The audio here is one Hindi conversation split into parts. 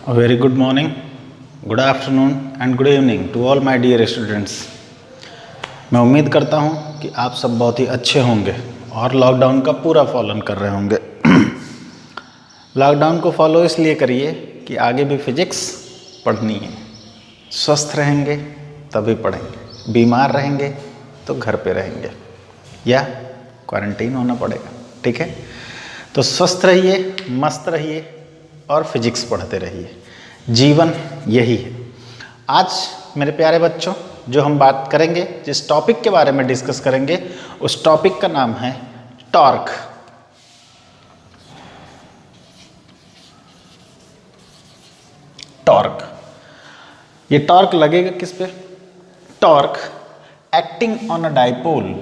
A very good morning, good afternoon and good evening to all my dear students. मैं उम्मीद करता हूँ कि आप सब बहुत ही अच्छे होंगे और लॉकडाउन का पूरा पालन कर रहे होंगे। लॉकडाउन को फॉलो इसलिए करिए कि आगे भी फिजिक्स पढ़नी है। स्वस्थ रहेंगे तभी पढ़ेंगे, बीमार रहेंगे तो घर पे रहेंगे या क्वारंटीन होना पड़ेगा। ठीक है, तो स्वस्थ रहिए, मस्त रहिए और फिजिक्स पढ़ते रहिए। जीवन यही है। आज मेरे प्यारे बच्चों, जो हम बात करेंगे, जिस टॉपिक के बारे में डिस्कस करेंगे, उस टॉपिक का नाम है टॉर्क। टॉर्क, ये टॉर्क लगेगा किस पे? Torque acting on a dipole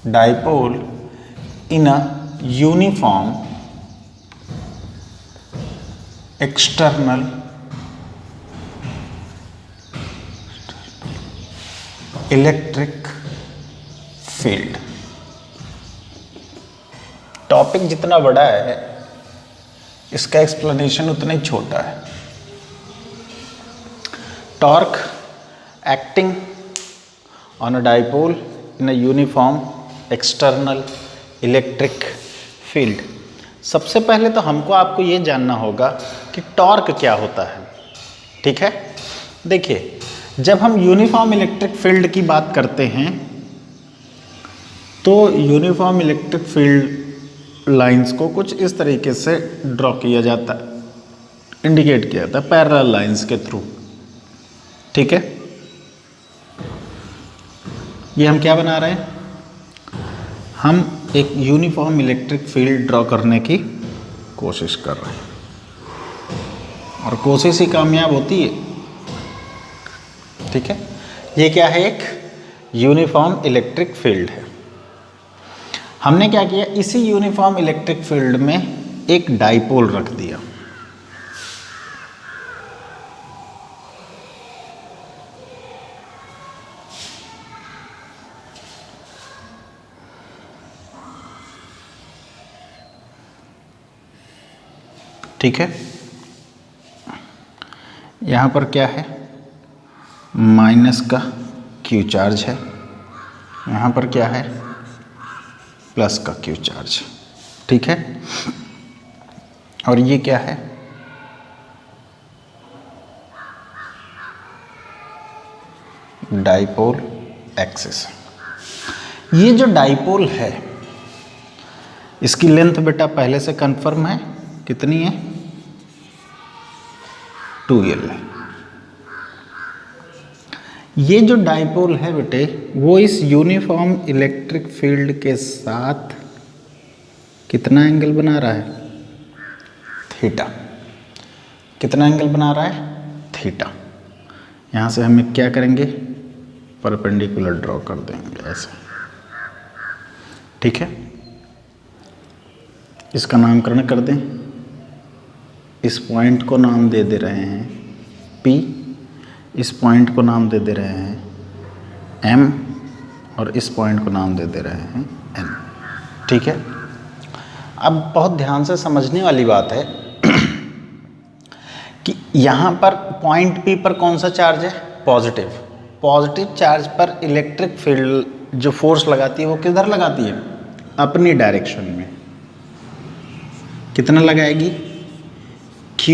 dipole in a uniform external electric field। Topic जितना बड़ा है इसका एक्सप्लेनेशन उतना ही छोटा है। Torque acting on a dipole in a uniform external electric field. सबसे पहले तो हमको आपको ये जानना होगा कि टॉर्क क्या होता है। ठीक है, देखिए, जब हम यूनिफॉर्म इलेक्ट्रिक फील्ड की बात करते हैं तो यूनिफॉर्म इलेक्ट्रिक फील्ड लाइंस को कुछ इस तरीके से ड्रॉ किया जाता है, इंडिकेट किया जाता है पैरेलल लाइंस के थ्रू। ठीक है, ये हम क्या बना रहे हैं? हम एक यूनिफॉर्म इलेक्ट्रिक फील्ड ड्रॉ करने की कोशिश कर रहे हैं और कोशिश ही कामयाब होती है। ठीक है, ये क्या है? एक यूनिफॉर्म इलेक्ट्रिक फील्ड है। हमने क्या किया? इसी यूनिफॉर्म इलेक्ट्रिक फील्ड में एक डाइपोल रख दिया। ठीक है, यहाँ पर क्या है? माइनस का क्यू चार्ज है, यहाँ पर क्या है? प्लस का क्यू चार्ज। ठीक है, और ये क्या है? Dipole axis. ये जो डाइपोल है इसकी लेंथ बेटा पहले से कंफर्म है, कितनी है? 2L है। ये जो डाइपोल है बेटे, वो इस यूनिफॉर्म इलेक्ट्रिक फील्ड के साथ कितना एंगल बना रहा है? थीटा। कितना एंगल बना रहा है? थीटा। यहाँ से हम क्या करेंगे? परपेंडिकुलर ड्रॉ कर देंगे ऐसे। ठीक है, इसका नामकरण कर दें। इस पॉइंट को नाम दे रहे हैं P, इस पॉइंट को नाम दे रहे हैं M और इस पॉइंट को नाम दे रहे हैं N। ठीक है, अब बहुत ध्यान से समझने वाली बात है कि यहाँ पर पॉइंट P पर कौन सा चार्ज है? पॉजिटिव। पॉजिटिव चार्ज पर इलेक्ट्रिक फील्ड जो फोर्स लगाती है वो किधर लगाती है? अपनी डायरेक्शन में। कितना लगाएगी? Q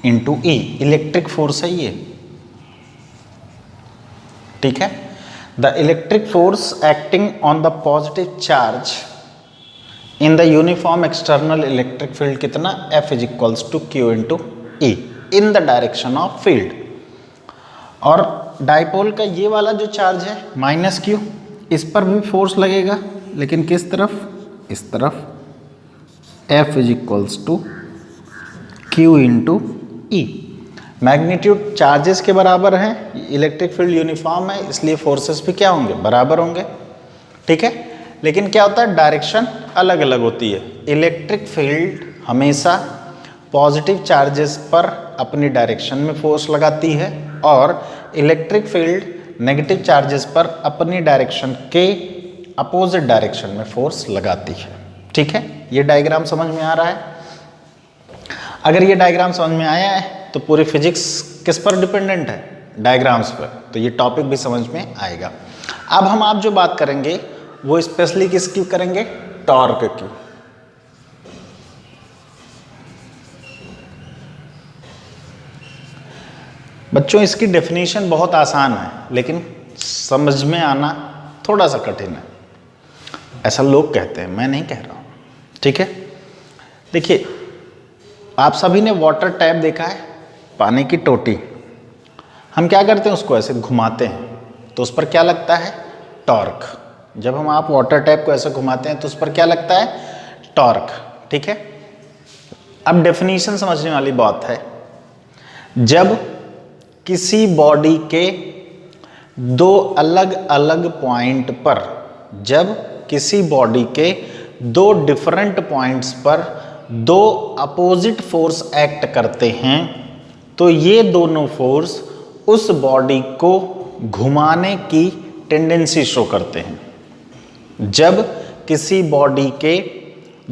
into E। Electric force है ये। ठीक है, the electric force acting on the positive charge in the uniform external electric field कितना? F is equals to Q into E in the direction of field. और डाइपोल का ये वाला जो चार्ज है माइनस Q, इस पर भी फोर्स लगेगा, लेकिन किस तरफ? इस तरफ। F is equals to Q into E। Magnitude charges के बराबर है, इलेक्ट्रिक फील्ड यूनिफॉर्म है, इसलिए फोर्सेस भी क्या होंगे? बराबर होंगे। ठीक है, लेकिन क्या होता है? डायरेक्शन अलग अलग होती है। इलेक्ट्रिक फील्ड हमेशा पॉजिटिव चार्जेस पर अपनी डायरेक्शन में फोर्स लगाती है और इलेक्ट्रिक फील्ड नेगेटिव चार्जेस पर अपनी डायरेक्शन के अपोजिट डायरेक्शन में फोर्स लगाती है। ठीक है, ये डायग्राम समझ में आ रहा है? अगर ये डायग्राम समझ में आया है तो पूरी फिजिक्स किस पर डिपेंडेंट है? डायग्राम्स पर। तो ये टॉपिक भी समझ में आएगा। अब हम आप जो बात करेंगे वो स्पेशली किसकी करेंगे? टॉर्क की। बच्चों इसकी डेफिनेशन बहुत आसान है लेकिन समझ में आना थोड़ा सा कठिन है, ऐसा लोग कहते हैं, मैं नहीं कह रहा हूं। ठीक है, देखिए आप सभी ने वाटर टैप देखा है, पानी की टोटी। हम क्या करते हैं, उसको ऐसे घुमाते हैं तो उस पर क्या लगता है? टॉर्क। जब हम आप वाटर टैप को ऐसे घुमाते हैं तो उस पर क्या लगता है? टॉर्क। ठीक है, अब डेफिनेशन समझने वाली बात है। जब किसी बॉडी के दो अलग अलग पॉइंट पर, जब किसी बॉडी के दो डिफरेंट पॉइंट्स पर दो अपोजिट फोर्स एक्ट करते हैं तो ये दोनों फोर्स उस बॉडी को घुमाने की टेंडेंसी शो करते हैं। जब किसी बॉडी के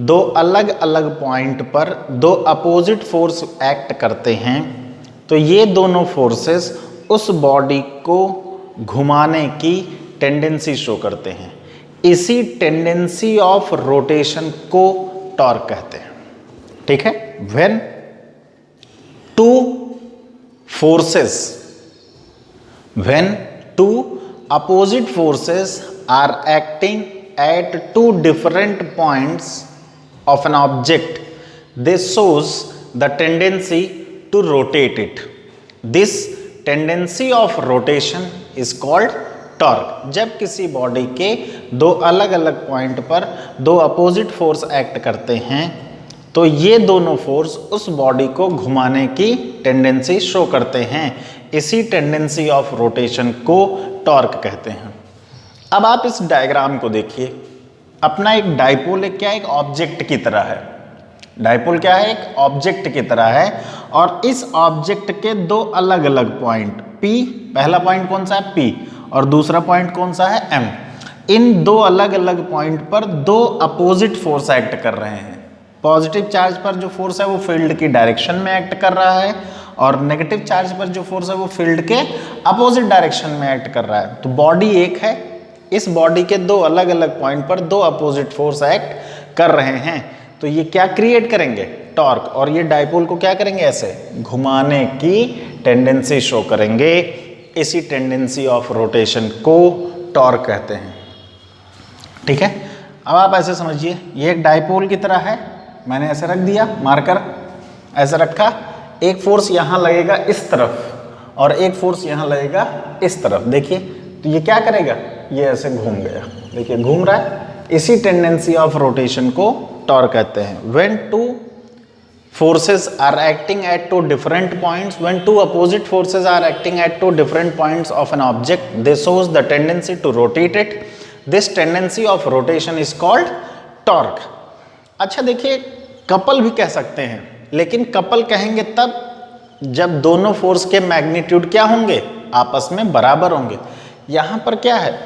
दो अलग अलग पॉइंट पर दो अपोजिट फोर्स एक्ट करते हैं तो ये दोनों फोर्सेस उस बॉडी को घुमाने की टेंडेंसी शो करते हैं। इसी टेंडेंसी ऑफ रोटेशन को टॉर्क कहते हैं। ठीक है, when two forces, when two opposite forces are acting at two different points of an object, this shows the tendency to rotate it. This tendency of rotation is called torque. जब किसी बॉडी के दो अलग अलग पॉइंट पर दो अपोजिट फोर्स एक्ट करते हैं तो ये दोनों फोर्स उस बॉडी को घुमाने की टेंडेंसी शो करते हैं। इसी टेंडेंसी ऑफ रोटेशन को टॉर्क कहते हैं। अब आप इस डायग्राम को देखिए। अपना एक डाइपोल एक क्या, एक ऑब्जेक्ट की तरह है। डाइपोल क्या है? एक ऑब्जेक्ट की तरह है और इस ऑब्जेक्ट के दो अलग अलग पॉइंट P, पहला पॉइंट कौन सा है? P, और दूसरा पॉइंट कौन सा है? M। इन दो अलग अलग पॉइंट पर दो अपोजिट फोर्स एक्ट कर रहे हैं। पॉजिटिव चार्ज पर जो फोर्स है वो फील्ड की डायरेक्शन में एक्ट कर रहा है और नेगेटिव चार्ज पर जो फोर्स है वो फील्ड के अपोजिट डायरेक्शन में एक्ट कर रहा है। तो बॉडी एक है, इस बॉडी के दो अलग अलग पॉइंट पर दो अपोजिट फोर्स एक्ट कर रहे हैं तो ये क्या क्रिएट करेंगे? टॉर्क। और ये डाइपोल को क्या करेंगे? ऐसे घुमाने की टेंडेंसी शो करेंगे। इसी टेंडेंसी ऑफ रोटेशन को टॉर्क कहते हैं। ठीक है, अब आप ऐसे समझिए, ये एक डाइपोल की तरह है। मैंने ऐसे रख दिया, मार्कर ऐसे रखा, एक फोर्स यहां लगेगा इस तरफ और एक फोर्स यहां लगेगा इस तरफ। देखिए तो ये क्या करेगा? ये ऐसे घूम गया, देखिए घूम रहा है। इसी टेंडेंसी ऑफ रोटेशन को टॉर्क कहते हैं। When two forces are acting at two different points, when two opposite forces are acting at two different points of an object, this shows the tendency to rotate it. This tendency of rotation is called torque. अच्छा देखिए, कपल भी कह सकते हैं, लेकिन कपल कहेंगे तब जब दोनों फोर्स के मैग्नीट्यूड क्या होंगे? आपस में बराबर होंगे। यहां पर क्या है?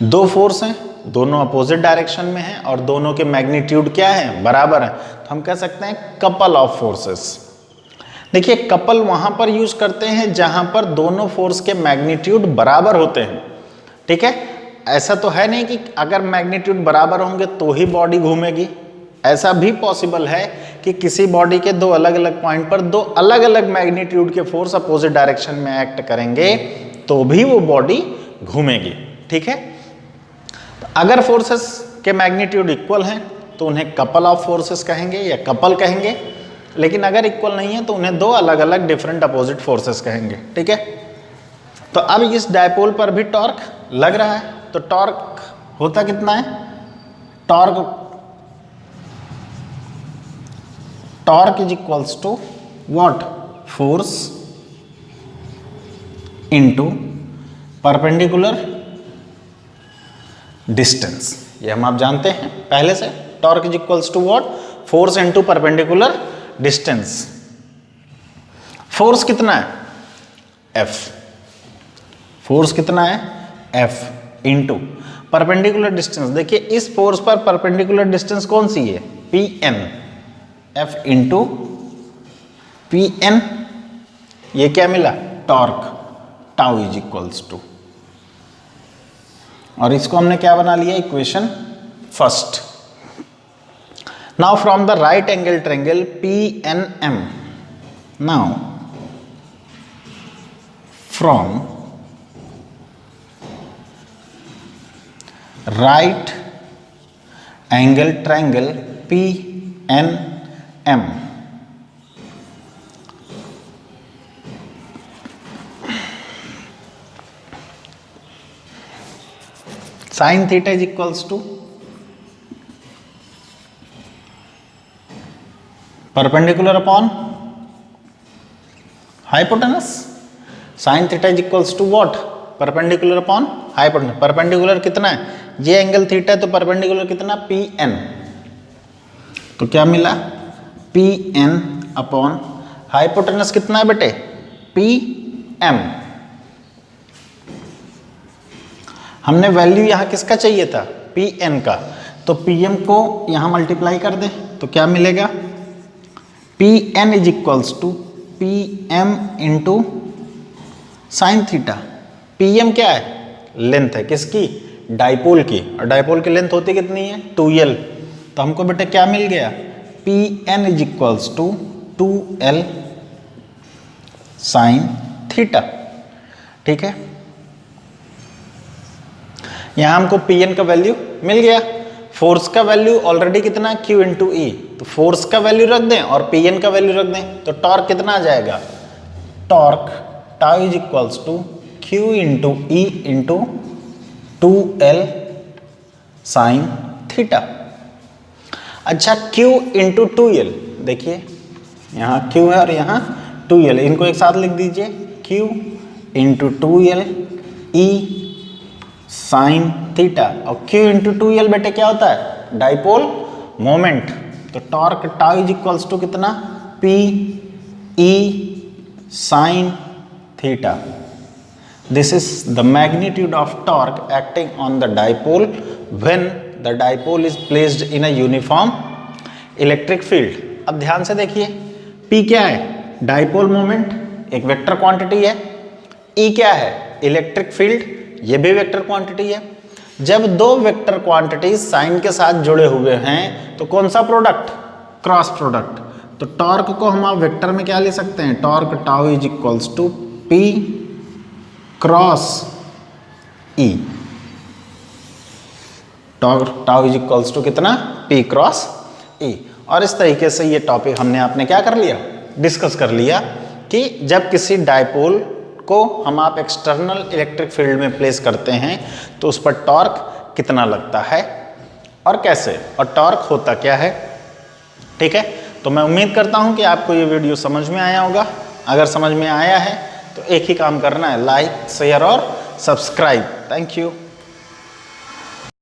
दो फोर्स हैं, दोनों अपोजिट डायरेक्शन में हैं और दोनों के मैग्नीट्यूड क्या है? बराबर है। तो हम कह सकते हैं कपल ऑफ फोर्सेस। देखिए कपल वहां पर यूज करते हैं जहां पर दोनों फोर्स के मैग्नीट्यूड बराबर होते हैं। ठीक है, ऐसा तो है नहीं कि अगर मैग्नीट्यूड बराबर होंगे तो ही बॉडी घूमेगी। ऐसा भी पॉसिबल है कि किसी बॉडी के दो अलग अलग पॉइंट पर दो अलग अलग मैग्नीट्यूड के फोर्स अपोजिट डायरेक्शन में एक्ट करेंगे तो भी वो बॉडी घूमेगी। ठीक है, अगर फोर्सेस के मैग्नीट्यूड इक्वल हैं तो उन्हें कपल ऑफ फोर्सेस कहेंगे या कपल कहेंगे, लेकिन अगर इक्वल नहीं है तो उन्हें दो अलग अलग डिफरेंट अपोजिट फोर्सेस कहेंगे। ठीक है, तो अब इस डायपोल पर भी टॉर्क लग रहा है। तो टॉर्क होता कितना है? Torque is equals to what? Force into perpendicular distance. ये हम आप जानते हैं पहले से। Torque is equals to what? Force into perpendicular distance. Force कितना है? F। फोर्स कितना है? F। Into perpendicular distance. देखिए इस फोर्स पर परपेंडिकुलर डिस्टेंस कौन सी है, P N, F into P N, ये क्या मिला, torque, tau is equals to, और इसको हमने क्या बना लिया, equation first. Now from the right angle triangle P N M, now from right angle triangle PNM, sin theta is equals to perpendicular upon hypotenuse. Sin theta is equals to what, perpendicular upon hypotenuse. Perpendicular कितना है, ये एंगल थीटा है तो परपेंडिकुलर कितना, पी एन, तो क्या मिला, पी एन अपॉन हाइपोटेन्यूज कितना है बेटे, पी एम। हमने वैल्यू यहां किसका चाहिए था, पी एन का, तो पी एम को यहां मल्टीप्लाई कर दे तो क्या मिलेगा, P N is equals to P M into sine theta. P M क्या है, लेंथ है किसकी, डाइपोल की, और डाइपोल की लेंथ होती कितनी है, 2l, तो हमको बेटे क्या मिल गया, P N is equals to 2l sine theta. ठीक है, यहां हमको पी एन का वैल्यू मिल गया, फोर्स का वैल्यू ऑलरेडी कितना, Q इंटू ई, तो फोर्स का वैल्यू रख दें और पी एन का वैल्यू रख दें तो टॉर्क कितना आ जाएगा, torque tau is equals to Q into E into 2l sine theta. अच्छा Q इंटू 2l, देखिए यहाँ Q है और यहाँ 2l, इनको एक साथ लिख दीजिए, Q into 2l E sine theta, और Q इंटू 2l बेटे क्या होता है, डाइपोल मोमेंट, तो torque tau is equals to कितना, P E sine theta. This is the magnitude of torque acting on the dipole when the dipole is placed in a uniform electric field. अब ध्यान से देखिए, P क्या है, डाइपोल मोमेंट, एक वेक्टर क्वांटिटी है, E क्या है, इलेक्ट्रिक फील्ड, ये भी वेक्टर क्वांटिटी है। जब दो वेक्टर क्वांटिटी साइन के साथ जुड़े हुए हैं तो कौन सा प्रोडक्ट, क्रॉस प्रोडक्ट, तो टॉर्क को हम आप वेक्टर में क्या ले सकते हैं, torque tau is equals to P cross E, tau is equals to कितना, P क्रॉस ई। और इस तरीके से ये टॉपिक हमने आपने क्या कर लिया, डिस्कस कर लिया कि जब किसी डाइपोल को हम आप एक्सटर्नल इलेक्ट्रिक फील्ड में प्लेस करते हैं तो उस पर टॉर्क कितना लगता है और कैसे, और टॉर्क होता क्या है। ठीक है, तो मैं उम्मीद करता हूं कि आपको ये वीडियो समझ में आया होगा। अगर समझ में आया है तो एक ही काम करना है, लाइक शेयर और सब्सक्राइब। Thank you.